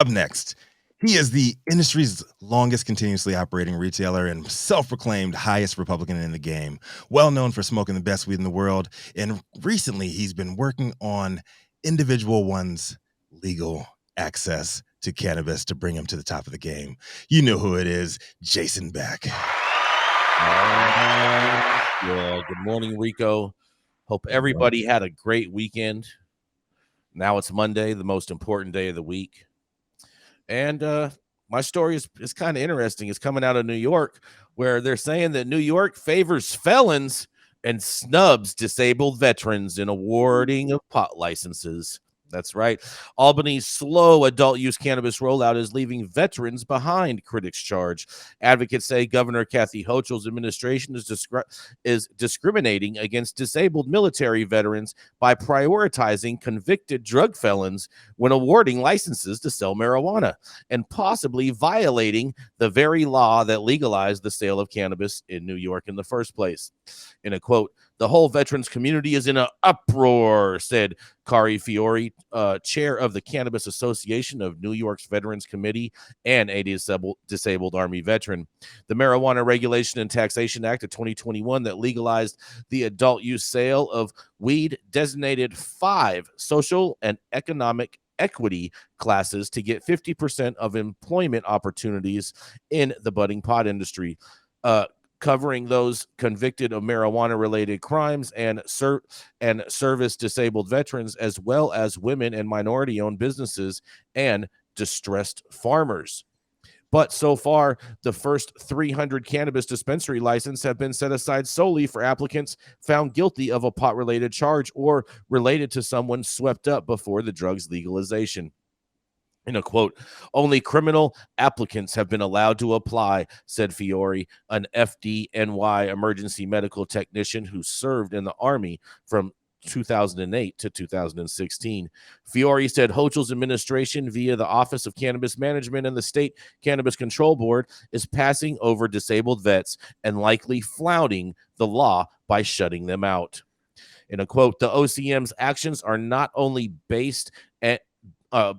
Up next, he is the industry's longest continuously operating retailer and self-proclaimed highest Republican in the game, well known for smoking the best weed in the world. And recently, he's been working on individual one's legal access to cannabis to bring him to the top of the game. You know who it is, Jason Beck. Yeah, good morning, Rico. Hope everybody had a great weekend. Now it's Monday, the most important day of the week. And my story is kind of interesting. It's coming out of New York, where they're saying that New York favors felons and snubs disabled veterans in awarding of pot licenses. That's right. Albany's slow adult use cannabis rollout is leaving veterans behind, critics charge. Advocates say Governor Kathy Hochul's administration is discriminating against disabled military veterans by prioritizing convicted drug felons when awarding licenses to sell marijuana and possibly violating the very law that legalized the sale of cannabis in New York in the first place. In a quote, "The whole veterans community is in an uproar," said Kari Fiore, chair of the Cannabis Association of New York's Veterans Committee and a disabled Army veteran. The Marijuana Regulation and Taxation Act of 2021 that legalized the adult use sale of weed designated 5 social and economic equity classes to get 50% of employment opportunities in the budding pot industry. Covering those convicted of marijuana-related crimes and service-disabled veterans, as well as women and minority-owned businesses and distressed farmers. But so far, the first 300 cannabis dispensary licenses have been set aside solely for applicants found guilty of a pot-related charge or related to someone swept up before the drug's legalization. In a quote, "Only criminal applicants have been allowed to apply," said Fiore, an FDNY emergency medical technician who served in the Army from 2008 to 2016. Fiore said Hochul's administration, via the Office of Cannabis Management and the State Cannabis Control Board, is passing over disabled vets and likely flouting the law by shutting them out. In a quote, "The OCM's actions are not only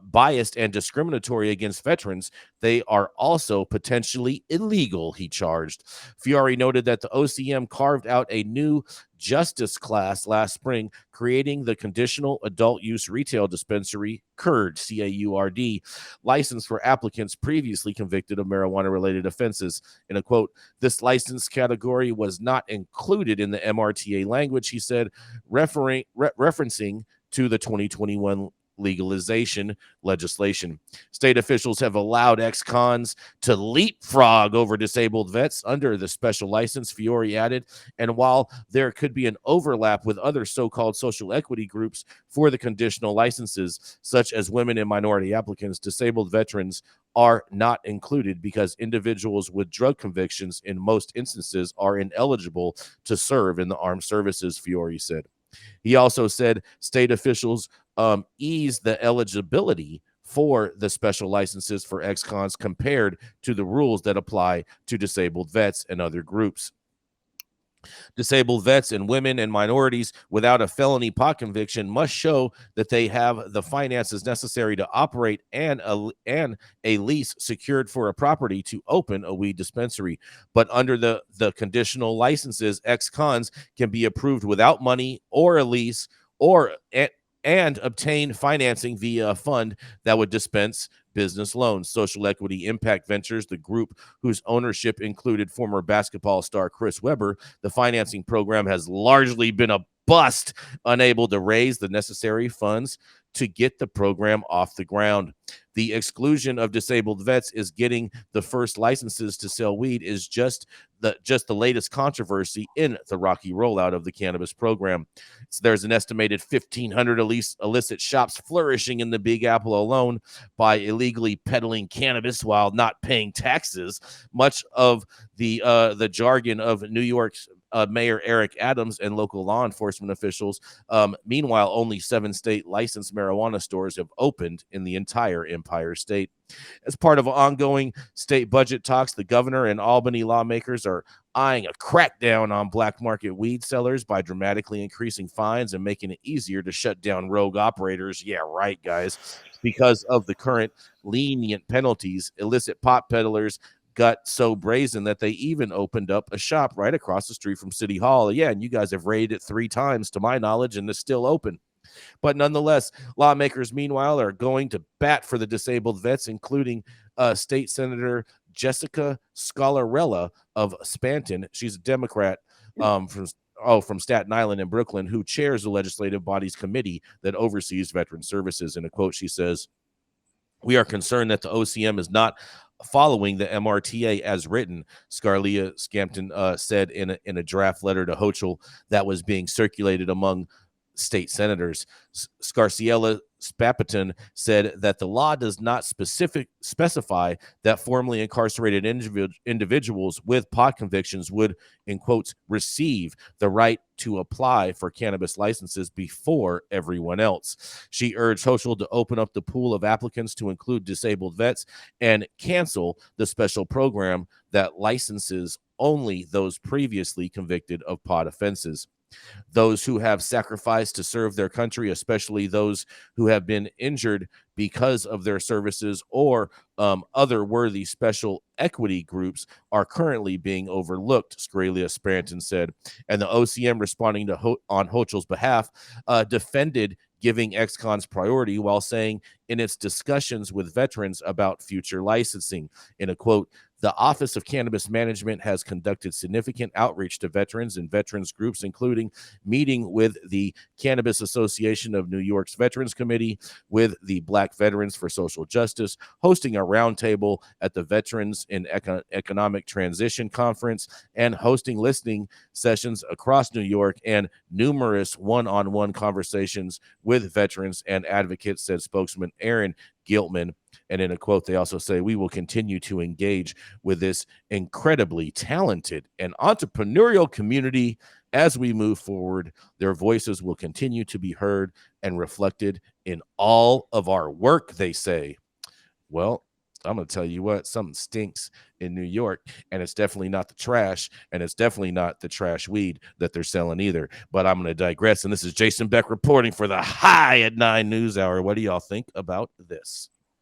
biased and discriminatory against veterans, they are also potentially illegal," he charged. Fiore noted that the OCM carved out a new justice class last spring, creating the Conditional Adult Use Retail Dispensary, CURD, C-A-U-R-D, license for applicants previously convicted of marijuana-related offenses. In a quote, "This license category was not included in the MRTA language," he said, referencing to the 2021 legalization legislation. State officials have allowed ex-cons to leapfrog over disabled vets under the special license, Fiore added, and while there could be an overlap with other so-called social equity groups for the conditional licenses, such as women and minority applicants, disabled veterans are not included because individuals with drug convictions in most instances are ineligible to serve in the armed services, Fiore said. He also said state officials ease the eligibility for the special licenses for ex-cons compared to the rules that apply to disabled vets and other groups. Disabled vets and women and minorities without a felony pot conviction must show that they have the finances necessary to operate and a lease secured for a property to open a weed dispensary. But under the conditional licenses, ex-cons can be approved without money or a lease and obtain financing via a fund that would dispense business loans. Social Equity Impact Ventures, the group whose ownership included former basketball star Chris Webber, the financing program has largely been a bust, unable to raise the necessary funds to get the program off the ground. The exclusion of disabled vets is getting the first licenses to sell weed is just the latest controversy in the rocky rollout of the cannabis program. So there's an estimated 1,500 illicit shops flourishing in the Big Apple alone by illegally peddling cannabis while not paying taxes. Much of the jargon of New York's Mayor Eric Adams and local law enforcement officials. Meanwhile, only 7 state licensed marijuana stores have opened in the entire Empire State. As part of ongoing state budget talks, the governor and Albany lawmakers are eyeing a crackdown on black market weed sellers by dramatically increasing fines and making it easier to shut down rogue operators. Yeah, right, guys. Because of the current lenient penalties, illicit pot peddlers got so brazen that they even opened up a shop right across the street from City Hall. Yeah, and you guys have raided it 3 times to my knowledge, and it's still open. But nonetheless, lawmakers, meanwhile, are going to bat for the disabled vets, including State Senator Jessica Scalarella of Spanton. She's a Democrat from Staten Island and Brooklyn, who chairs the legislative body's committee that oversees veteran services. In a quote, she says, "We are concerned that the OCM is not following the MRTA as written," Scarlett Scampton said in a draft letter to Hochul that was being circulated among state senators. Scarciella Spapaton said that the law does not specify that formerly incarcerated individuals with pot convictions would, in quotes, receive the right to apply for cannabis licenses before everyone else. She urged Hochul to open up the pool of applicants to include disabled vets and cancel the special program that licenses only those previously convicted of pot offenses. Those who have sacrificed to serve their country, especially those who have been injured because of their services, or other worthy special equity groups, are currently being overlooked, Scalia Spanton said. And the OCM, responding to on Hochul's behalf, defended giving ex-cons priority while saying in its discussions with veterans about future licensing, in a quote, "The Office of Cannabis Management has conducted significant outreach to veterans and veterans groups, including meeting with the Cannabis Association of New York's Veterans Committee, with the Black Veterans for Social Justice, hosting a roundtable at the Veterans in Economic Transition Conference, and hosting listening sessions across New York and numerous one-on-one conversations with veterans and advocates," said spokesman Aaron Giltman. And in a quote, they also say, "We will continue to engage with this incredibly talented and entrepreneurial community as we move forward. Their voices will continue to be heard and reflected in all of our work," they say. Well, I'm going to tell you what, something stinks in New York, and it's definitely not the trash, and it's definitely not the trash weed that they're selling either. But I'm going to digress, and this is Jason Beck reporting for the High at 9 News Hour. What do y'all think about this?